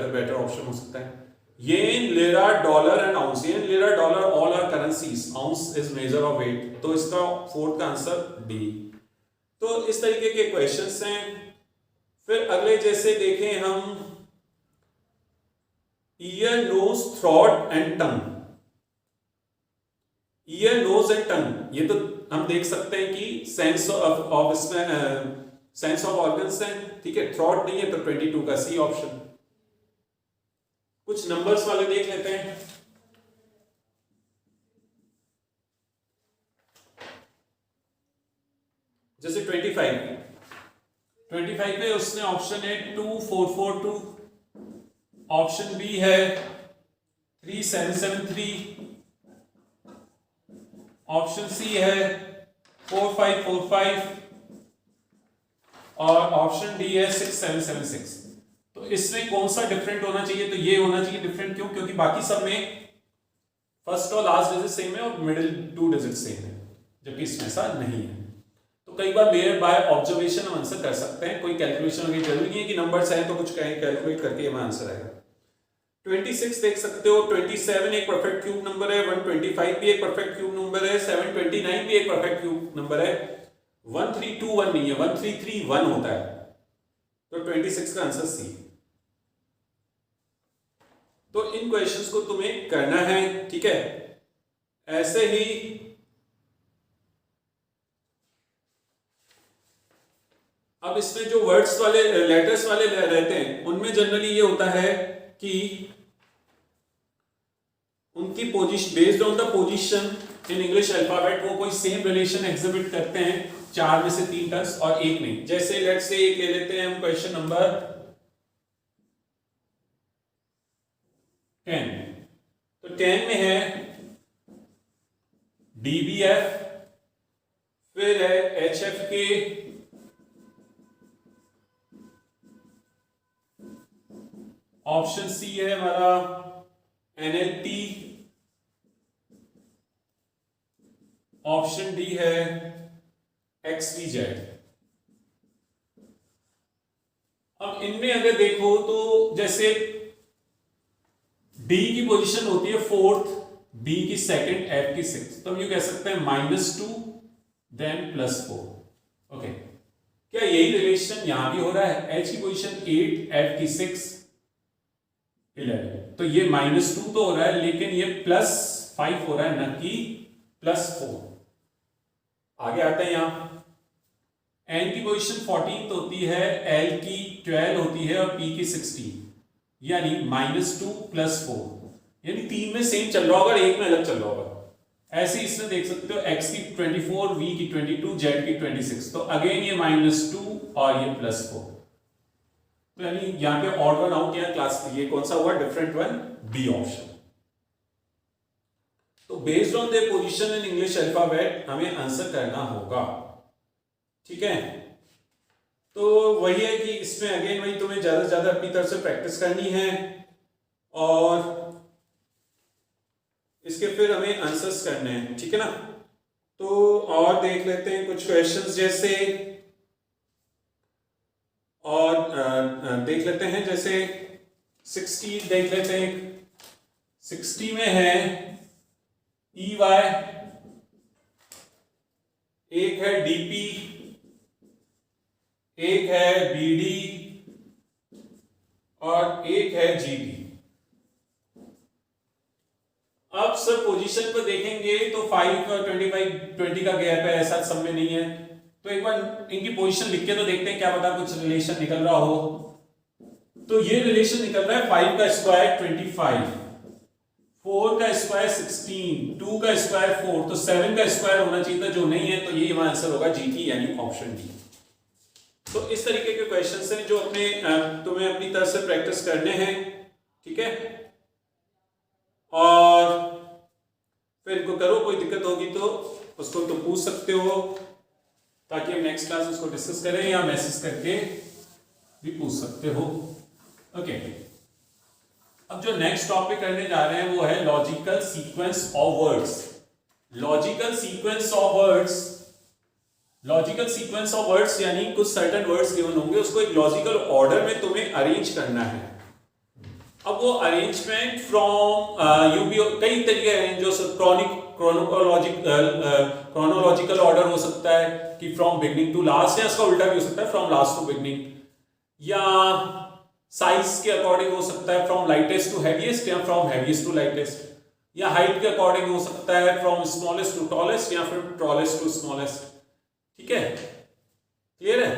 बेटर ऑप्शन हो सकता है। Yen, lira, dollar and ounce. Yen, lira, dollar all are currencies, ounce is measure of weight, तो इसका fourth का answer D. तो इस तरीके के क्वेश्चंस हैं। फिर अगले जैसे देखें हम, ear, nose, throat and tongue. Ear, nose and tongue, ये तो हम देख सकते हैं कि सेंस ऑफ इसमें सेंस ऑफ ऑर्गन्स हैं, ठीक है। थ्रॉट नहीं है तो 22 का सी ऑप्शन। कुछ नंबर्स वाले देख लेते हैं। जैसे 25 पे उसने ऑप्शन है 2442, ऑप्शन बी है 3773, ऑप्शन सी है 4545 और ऑप्शन डी है 6776। तो इसमें कौन सा डिफरेंट होना चाहिए, तो ये होना चाहिए डिफरेंट। क्यों? क्योंकि बाकी सब में फर्स्ट और लास्ट डिजिट सेम है और मिडिल 2 डिजिट सेम है, जबकि इसमें ऐसा नहीं है। तो कई बार मेयर बाय ऑब्जर्वेशन हम आंसर कर सकते हैं, कोई कैलकुलेशन की जरूरी नहीं है कि नंबर्स हैं तो कुछ कहीं कैलकुलेट करके हमारा आंसर आएगा। 26 देख सकते हो, 27 एक परफेक्ट क्यूब नंबर है, 125 भी एक परफेक्ट क्यूब नंबर है, 729 भी एक परफेक्ट क्यूब नंबर है, 1321 नहीं है, 1331 होता है, तो 26 का आंसर सी। तो इन क्वेश्चंस को तुम्हें करना है, ठीक है। ऐसे ही अब इसमें जो वर्ड्स वाले, लेटर्स वाले रहते हैं, उनमें जनरली ये होता है कि उनकी position, based on the position in English alphabet, वो कोई सेम रिलेशन एग्जिबिट करते हैं, 4 में से 3 टर्म्स और एक नहीं। जैसे लेट्स से एक ले लेते हैं हम, क्वेश्चन नंबर 10। तो 10 में है DBF, फिर है HFK, ऑप्शन सी है हमारा NLP, ऑप्शन डी है XYZ। अब इनमें अगर देखो तो जैसे डी की पोजीशन होती है फोर्थ, बी की सेकंड, एफ की सिक्स, तो हम ये कह सकते हैं -2 देन +4। ओके, क्या यही रिलेशन यहां भी हो रहा है? एच की पोजीशन 8, एफ की 6, 11, तो ये -2 तो हो रहा है लेकिन ये +5 हो रहा है, न कि +4। आगे आते हैं यहां, एन की पोजीशन 14 होती है, एल की 12 होती है और पी की 16, यानी -2 +4, यानी तीन में सेम चल रहा होगा, एक में अलग चल रहा होगा। ऐसे इसमें देख सकते हो x की 24, v की 22, z की 26, तो अगेन ये -2 और ये +4, तो यानी यहां पे ऑड वन आउट या क्लास, ये कौन सा हुआ? Different one, B option. तो based on the position in English alphabet हमें आंसर करना होगा, ठीक है। तो वही है कि इसमें अगेन वही तुम्हें ज्यादा से ज्यादा अपनी तरफ से प्रैक्टिस करनी है और इसके फिर हमें आंसर्स करने हैं, ठीक है ना। तो और देख लेते हैं कुछ क्वेश्चंस जैसे, और देख लेते हैं जैसे 60 देख लेते हैं। 60 में है EY, एक है DP, एक है BD और एक है GB। अब सर पोजीशन पर देखेंगे तो 5 और 25, 20 का गैप है, ऐसा सब में नहीं है, तो एक बार इनकी पोजीशन लिख के तो देखते हैं, क्या पता कुछ रिलेशन निकल रहा हो। तो ये रिलेशन निकल रहा है 5 का स्क्वायर 25, 4 का स्क्वायर 16, 2 का स्क्वायर 4, तो 7 का स्क्वायर होना चाहिए था, जो नहीं है, तो ये हमारा आंसर होगा GT यानी ऑप्शन डी। तो इस तरीके के क्वेश्चंस हैं जो अपने तुम्हें अपनी तरफ से प्रैक्टिस करने हैं, ठीक है। और फिर इनको करो, कोई दिक्कत होगी तो उसको तुम पूछ सकते हो, ताकि हम नेक्स्ट क्लास उसको डिस्कस करें, या मैसेज करके भी पूछ सकते हो। ओके, अब जो नेक्स्ट टॉपिक करने जा रहे हैं वो है logical sequence of words. Logical sequence of words, logical sequence of words यानी कुछ सर्टेन वर्ड्स गिवन होंगे, उसको एक लॉजिकल ऑर्डर में तुम्हें अरेंज करना है। अब वो अरेंजमेंट फ्रॉम यू भी कई तरीके अरेंज हो सकते, क्रोनोलॉजिकल ऑर्डर हो सकता है कि फ्रॉम बिगनिंग टू लास्ट, या इसका उल्टा भी हो सकता है फ्रॉम लास्ट टू बिगनिंग, या साइज के अकॉर्डिंग हो सकता है फ्रॉम लाइटेस्ट टू हैवीएस्ट या फ्रॉम हैवीएस्ट टू लाइटेस्ट, या हाइट के अकॉर्डिंग हो सकता है फ्रॉम स्मॉलेस्ट टू टॉलेस्ट या फिर टॉलेस्ट टू स्मॉलेस्ट, ठीक है, क्लियर है।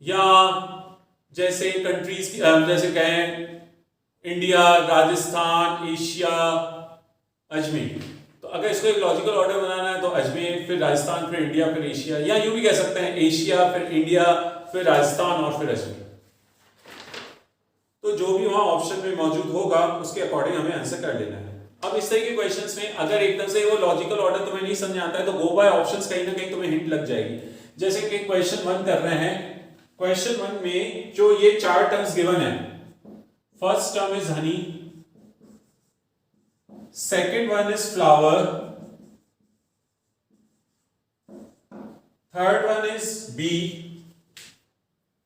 या जैसे कंट्रीज की जैसे कहें इंडिया, राजस्थान, एशिया, अजमेर, तो अगर इसको एक लॉजिकल ऑर्डर बनाना है तो अजमेर, फिर राजस्थान, फिर इंडिया, फिर एशिया, या यूं भी कह सकते हैं एशिया, फिर इंडिया, फिर राजस्थान और फिर अजमेर। तो जो भी वहां ऑप्शन में मौजूद होगा उसके अकॉर्डिंग हमें आंसर कर लेना है। अब इस तरह के क्वेश्चंस में अगर एकदम से वो लॉजिकल ऑर्डर तुम्हें नहीं समझ आता है तो गो बाय ऑप्शंस, कहीं ना कहीं तुम्हें हिंट लग जाएगी। जैसे कि क्वेश्चन 1 कर रहे हैं, क्वेश्चन 1 में जो ये 4 टर्म्स गिवन है, first term is honey, second one is flower, third one is bee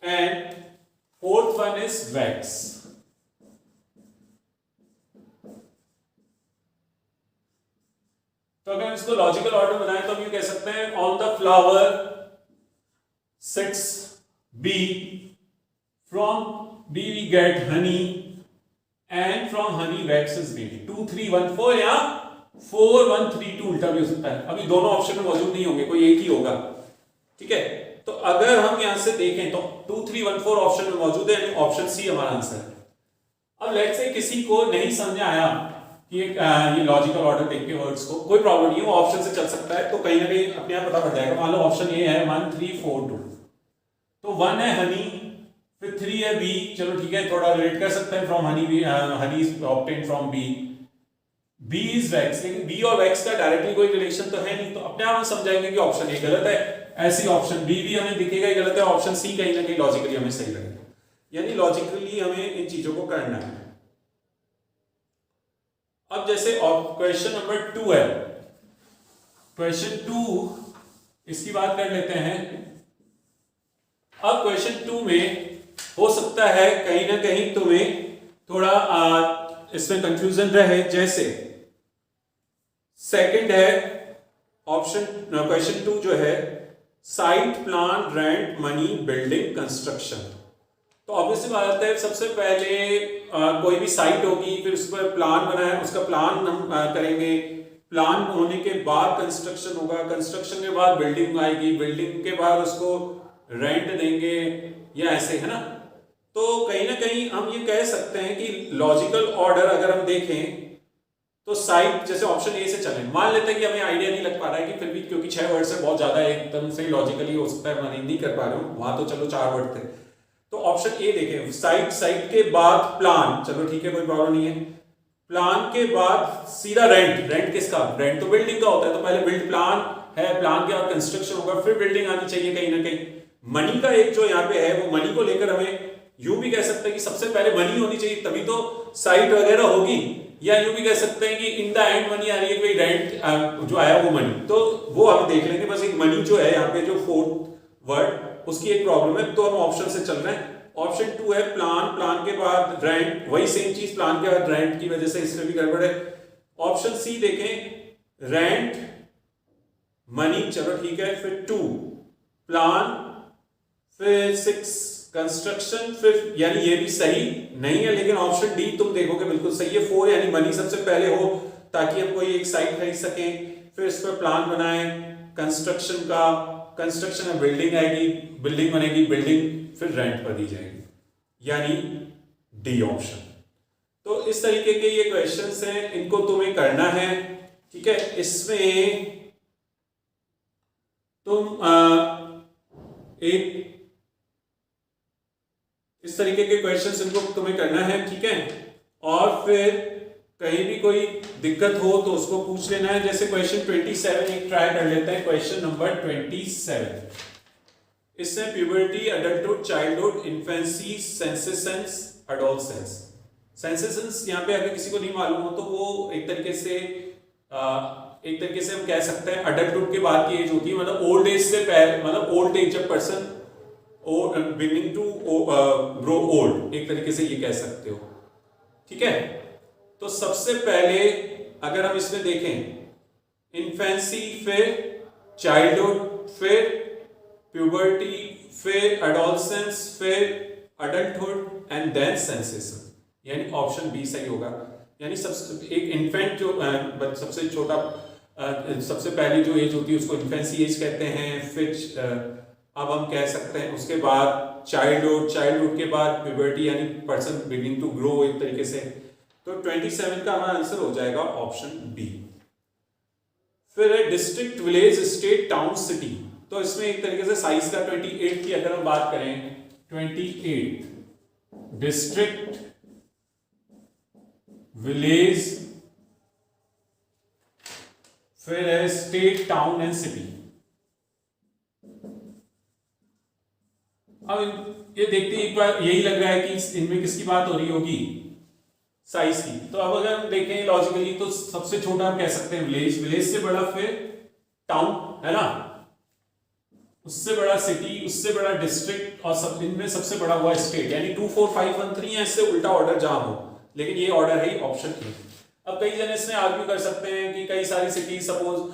and fourth one is wax. तो अगर इसको लॉजिकल ऑर्डर बनाए तो हम ये कह सकते हैं on the flower sits bee, from bee we get honey and from honey wax is made. 2 3 1 4 या 4 1 3 2 उल्टा भी हो सकता है, अभी दोनों ऑप्शन में मौजूद नहीं होंगे, कोई एक ही होगा, ठीक है। तो अगर हम यहां से देखें तो 2 3 1 4 ऑप्शन में मौजूद है, यानी ऑप्शन सी हमारा आंसर है। अब लेट्स से किसी को नहीं समझ आया कि ये लॉजिकल ऑर्डर देख के वर्ड्स को, कोई प्रॉब्लम नहीं है, वो ऑप्शन से चल सकता है, तो कहीं ना कहीं अपने आप पता पड़ जाएगा। मान लो ऑप्शन ये है 1 3 4 2, तो 1 है हनी, फिर 3 है बी, चलो ठीक है, थोड़ा रिलेट कर सकते हैं from honey, bee honey is obtained from bee, bee is wax, लेकिन बी और वैक्स का डायरेक्टली कोई रिलेशन तो है नहीं, तो अपने आप हम समझाएंगे कि ऑप्शन ए गलत है। ऐसी ऑप्शन बी भी हमें दिखेगा ही गलत है, ऑप्शन सी कहीं ना कहीं लॉजिकली हमें सही लगेगा। यानी लॉजिकली हमें इन चीजों को करना है। अब जैसे क्वेश्चन नंबर 2 है, क्वेश्चन 2 इसकी बात कर लेते हैं। अब क्वेश्चन 2 में हो सकता है कहीं ना कहीं तुम्हें थोड़ा इसमें कंफ्यूजन रहे। जैसे सेकंड है ऑप्शन, क्वेश्चन 2 जो है site, plan, rent, money, building, construction. तो ऑब्वियसली बात है, सबसे पहले कोई भी साइट होगी, फिर उस पर प्लान बना है, उसका प्लान हम करेंगे, प्लान होने के बाद कंस्ट्रक्शन होगा, कंस्ट्रक्शन के बाद बिल्डिंग आएगी, बिल्डिंग के बाद उसको रेंट देंगे, या ऐसे है ना। तो कहीं ना कहीं हम ये कह सकते हैं कि लॉजिकल ऑर्डर अगर हम देखें तो साइट, जैसे ऑप्शन ए से चलें, मान लेते हैं कि हमें आइडिया नहीं लग पा रहा है कि फिर भी, क्योंकि 6 वर्ड से बहुत ज्यादा एकदम से लॉजिकली हो सकता है, मैं नहीं कर पा रहा हूँ, वहां तो चलो 4 वर्ड थे। तो ऑप्शन ए देखें, साइट, साइट के बाद प्लान, चलो ठीक है कोई प्रॉब्लम नहीं है, प्लान के बाद सीधा रेंट, रेंट किसका, रेंट तो बिल्डिंग का होता है, तो पहले बिल्ड प्लान है, प्लान के बाद कंस्ट्रक्शन होगा, फिर बिल्डिंग आनी चाहिए कहीं ना कहीं। मनी का एक जो यहाँ पे है, वो मनी को लेकर हमें यूं भी कह सकते हैं कि सबसे पहले मनी होनी चाहिए, तभी तो साइट वगैरह होगी, या यूं भी कह सकते हैं कि इन द एंड मनी आ रही है, कोई रेंट जो आया वो मनी, तो वो हम देख लेंगे। बस एक मनी जो है यहाँ पे जो 4th वर्ड, उसकी एक प्रॉब्लम है, तो हम ऑप्शन से चल रहे हैं। ऑप्शन 2 है प्लान, प्लान के बाद रेंट, वही सेम चीज, प्लान के बाद रेंट की वजह से इसमें भी गड़बड़ है। ऑप्शन सी देखें, रेंट, मनी, चलो ठीक है, फिर 2 प्लान, फिर 6 कंस्ट्रक्शन, फिर यानी ये भी सही नहीं है, लेकिन ऑप्शन डी तुम देखोगे बिल्कुल सही है। 4 यानी मनी सबसे पहले हो, ताकि हम कोई एक साइट खरीद सकें, फिर इस पर प्लान बनाएं कंस्ट्रक्शन का, कंस्ट्रक्शन में बिल्डिंग आएगी, बिल्डिंग बनेगी, बिल्डिंग फिर रेंट पर दी जाएगी, यानी डी ऑप्शन। तो इस तरीके के ये क्वेश्चंस हैं, इनको तुम्हें करना है, ठीक है। इसमें तुम एक इस तरीके के क्वेश्चंस इनको तुम्हें करना है, ठीक है। और फिर कहीं भी कोई दिक्कत हो तो उसको पूछ लेना है। जैसे क्वेश्चन 27 एक ट्राई कर लेते हैं, क्वेश्चन नंबर 27। इससे puberty, adulthood, childhood, infancy, sensations, adolescence. Sensations यहाँ पे अगर किसी को नहीं मालूम हो तो वो एक तरीके से हम कह सकते हैं अडल्टहुड के बाद की एज होती है, मतलब ओल्ड एज से पहले, मतलब ओल्ड एज जब person beginning to grow old, एक तरीके से ये कह सकते हो, ठीक है। तो सबसे पहले अगर हम इसमें देखें, इन्फेंसी, फिर चाइल्डहुड, फिर प्यूबर्टी, फिर एडोलसेंस, फिर अडल्टहुड एंड देन सेंसेशन, यानी ऑप्शन बी सही होगा। यानी सबसे एक इन्फेंट जो सबसे छोटा, सबसे पहली जो एज होती है उसको इन्फेंसी एज कहते हैं। फिर अब हम कह सकते हैं उसके बाद चाइल्डहुड, चाइल्डहुड के बाद प्यूबर्टी, यानी पर्सन बिगिनिंग टू ग्रो एक तरीके से। तो 27 का हमारा आंसर हो जाएगा ऑप्शन बी। फिर है district, village, state, town, city. तो इसमें एक तरीके से साइज का 28 की अगर हम बात करें, 28 डिस्ट्रिक्ट, विलेज, फिर है स्टेट, टाउन एंड सिटी। अब ये देखते हैं एक बार, यही लग रहा है कि इनमें किसकी बात हो रही होगी, साइज की। तो अब अगर हम देखें लॉजिकली तो सबसे छोटा हम कह सकते हैं विलेज, विलेज से बड़ा फिर टाउन, है ना, उससे बड़ा सिटी, उससे बड़ा डिस्ट्रिक्ट, और सब इनमें सबसे बड़ा हुआ स्टेट। यानी 2 4 5 1 3 है, इससे उल्टा ऑर्डर जहां हो, लेकिन ये ऑर्डर है ऑप्शन ए। अब कई जने इसमें आर्ग्यू कर सकते हैं कि कई सारी सिटीज, सपोज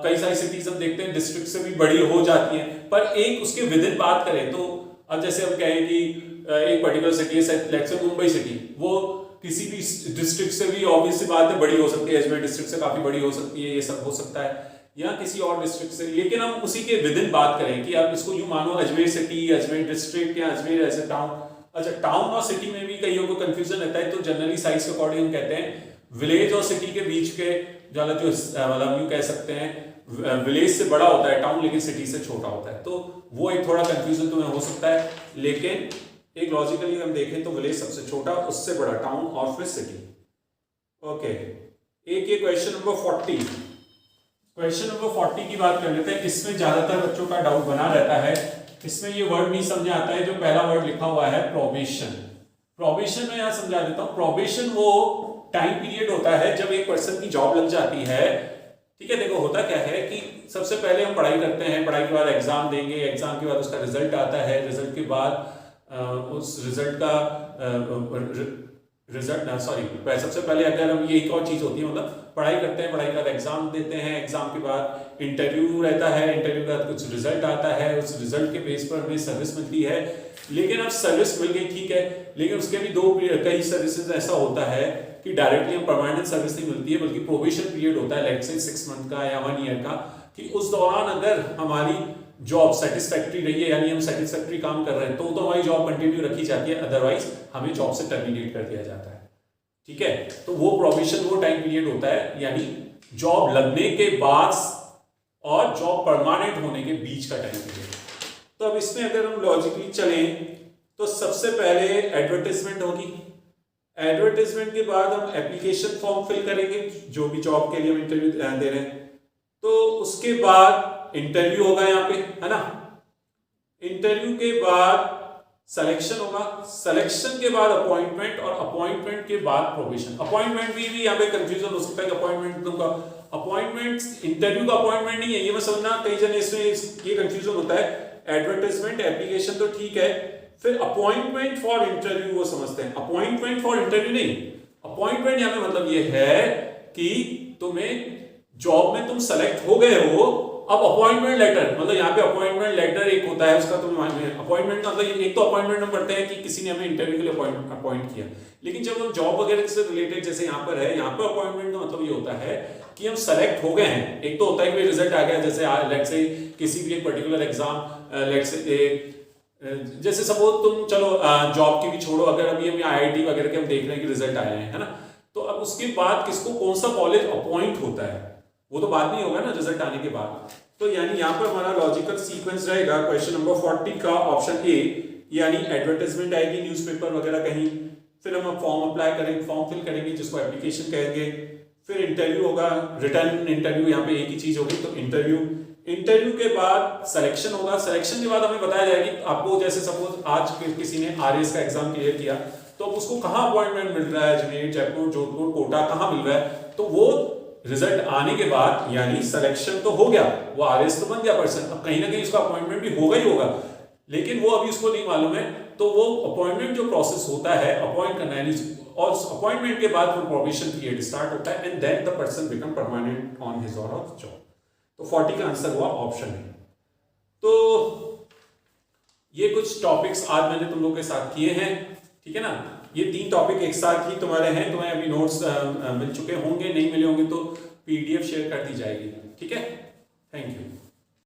कई सारी सिटीज हम देखते हैं डिस्ट्रिक्ट से भी बड़ी हो जाती हैं, पर एक उसके विद इन बात करें तो अब जैसे हम कहें कि एक पर्टिकुलर सिटी है, लेट्स से मुंबई सिटी, वो किसी भी डिस्ट्रिक्ट से भी ऑब्वियस सी बात है बड़ी हो सकती है, अजमेर डिस्ट्रिक्ट से काफी बड़ी हो सकती है, ये सब हो सकता है, या किसी और डिस्ट्रिक्ट से। लेकिन हम उसी के विद इन बात करें कि आप इसको यूं मानो अजमेर सिटी, अजमेर डिस्ट्रिक्ट, या अजमेर एज ए टाउन। अच्छा, टाउन और सिटी में भी कईयों को कंफ्यूजन रहता है, तो जनरली साइज के अकॉर्डिंग हम कहते हैं विलेज और सिटी के बीच के जो मतलब यूं कह सकते हैं विलेज से बड़ा होता है टाउन, लेकिन सिटी से छोटा होता है। तो वो एक थोड़ा कंफ्यूजन तुम्हें हो सकता है, लेकिन एक लॉजिकली हम देखें तो विलेज सबसे छोटा, उससे बड़ा टाउन, और फिर सिटी। ओके, एक ये क्वेश्चन नंबर 40, क्वेश्चन नंबर 40 की बात कर लेते हैं। इसमें ज्यादातर बच्चों का डाउट बना रहता है, इसमें ये वर्ड नहीं समझ आता है जो पहला वर्ड लिखा हुआ है प्रोबेशन। प्रोबेशन में यहां समझा देता हूं। प्रोबेशन वो टाइम पीरियड होता है जब एक पर्सन की जॉब लग जाती है, ठीक है। देखो होता क्या है कि सबसे पहले हम पढ़ाई करते हैं, पढ़ाई के बाद एग्जाम देंगे, एग्जाम के बाद उसका रिजल्ट आता है, रिजल्ट के बाद उस रिजल्ट का रिजल्ट सबसे पहले अगर हम ये एक और चीज होती है, मतलब पढ़ाई करते हैं, पढ़ाई के बाद एग्जाम देते हैं, एग्जाम के बाद इंटरव्यू रहता है, इंटरव्यू के बाद कुछ रिजल्ट आता है, उस रिजल्ट के बेस पर हमें सर्विस मिलती है। लेकिन अब सर्विस मिल गई, ठीक है, लेकिन उसके भी कई सर्विसेज ऐसा होता है कि डायरेक्टली हम परमानेंट सर्विस नहीं मिलती है, बल्कि प्रोबेशन पीरियड होता है, लेट्स से 6 मंथ का या 1 ईयर का, कि उस दौरान अगर हमारी जॉब सेटिस्फैक्ट्री रही है, यानी हम सेटिस्फैक्ट्री काम कर रहे हैं, तो हमारी जॉब कंटिन्यू रखी जाती है, अदरवाइज हमें जॉब से टर्मिनेट कर दिया जाता है, ठीक है। तो वो प्रोबेशन वो टाइम पीरियड होता है, यानी जॉब लगने के बाद और जॉब परमानेंट होने के बीच का टाइम पीरियड। तो अब इसमें अगर हम लॉजिकली चलें तो सबसे पहले एडवर्टाइजमेंट होगी, एडवर्टाइजमेंट के बाद हम एप्लीकेशन फॉर्म फिल करेंगे, जो भी जॉब के लिए हम इंटरव्यू दे रहे हैं, तो उसके बाद इंटरव्यू होगा यहाँ पे, है ना। इंटरव्यू के बाद सिलेक्शन होगा, सिलेक्शन के बाद अपॉइंटमेंट, और अपॉइंटमेंट के बाद प्रोबेशन। अपॉइंटमेंट भी यहाँ पे कंफ्यूजन हो सकता है कि अपॉइंटमेंट दूंगा, अपॉइंटमेंट इंटरव्यू का अपॉइंटमेंट नहीं है, ये मैं समझना, कई जने इसमें ये कंफ्यूजन होता है। एडवर्टाइजमेंट एप्लीकेशन तो ठीक है, फिर अपॉइंटमेंट फॉर इंटरव्यू वो समझते हैं, अपॉइंटमेंट फॉर इंटरव्यू नहीं। अपॉइंटमेंट यहाँ पे मतलब ये है कि तुम्हें जॉब में तुम सेलेक्ट हो गए हो, अब अपॉइंटमेंट लेटर, मतलब यहाँ पे अपॉइंटमेंट लेटर एक होता है, उसका तुम्हें अपॉइंटमेंट मतलब एक तो अपॉइंटमेंट हम पढ़ते हैं कि किसी ने हमें इंटरव्यू के लिए अपॉइंट किया, लेकिन जब हम जॉब वगैरह से रिलेटेड जैसे यहाँ पर है, यहाँ पर अपॉइंटमेंट का मतलब ये होता है कि हम सेलेक्ट हो गए हैं। एक तो होता है कि रिजल्ट आ गया, जैसे लेट्स से किसी भी एक पर्टिकुलर एग्जाम, लेट्स से जैसे सपोज तुम चलो जॉब की भी छोड़ो, अगर अभी हम IIT वगैरह के हम देख रहे हैं कि रिजल्ट आए हैं, है ना, तो अब उसके बाद किसको कौन सा कॉलेज अपॉइंट होता है वो तो बाद नहीं होगा ना, रिजल्ट आने के बाद। तो यानी यहाँ पर हमारा लॉजिकल सीक्वेंस रहेगा क्वेश्चन नंबर 40 का ऑप्शन ए, यानी एडवर्टाइजमेंट आएगी न्यूज़पेपर वगैरह कहीं, फिर हम फॉर्म अप्लाई करेंगे, फॉर्म फिल करेंगे जिसको एप्लीकेशन कहेंगे, फिर इंटरव्यू होगा, रिटर्न इंटरव्यू, यहाँ पे एक ही चीज होगी तो इंटरव्यू, इंटरव्यू के बाद सिलेक्शन होगा, सिलेक्शन के बाद हमें बताया जाएगा कि आपको जैसे सपोज आज किसी ने RAS का एग्जाम क्लियर किया, तो अब उसको कहाँ अपॉइंटमेंट मिल रहा है, अजमेर, जयपुर, जोधपुर, कोटा, कहाँ मिल रहा है, तो वो रिजल्ट आने के बाद यानी सिलेक्शन तो हो गया, वो RAS तो बन गया पर्सन, अब कहीं ना कहीं उसका अपॉइंटमेंट भी होगा ही होगा, लेकिन वो अभी उसको नहीं मालूम है। तो वो अपॉइंटमेंट जो प्रोसेस होता है अपॉइंट करना है, और अपॉइंटमेंट के बाद वो प्रोबेशन पीरियड स्टार्ट होता है, and then the person become permanent on his or her job. तो 40 का आंसर हुआ ऑप्शन है। तो ये कुछ टॉपिक्स आज मैंने तुम लोगों के साथ किए हैं, ठीक है ना। ये 3 टॉपिक एक साथ ही तुम्हारे हैं, तुम्हें अभी नोट्स मिल चुके होंगे, नहीं मिले होंगे तो PDF शेयर कर दी जाएगी, ठीक है। Thank you.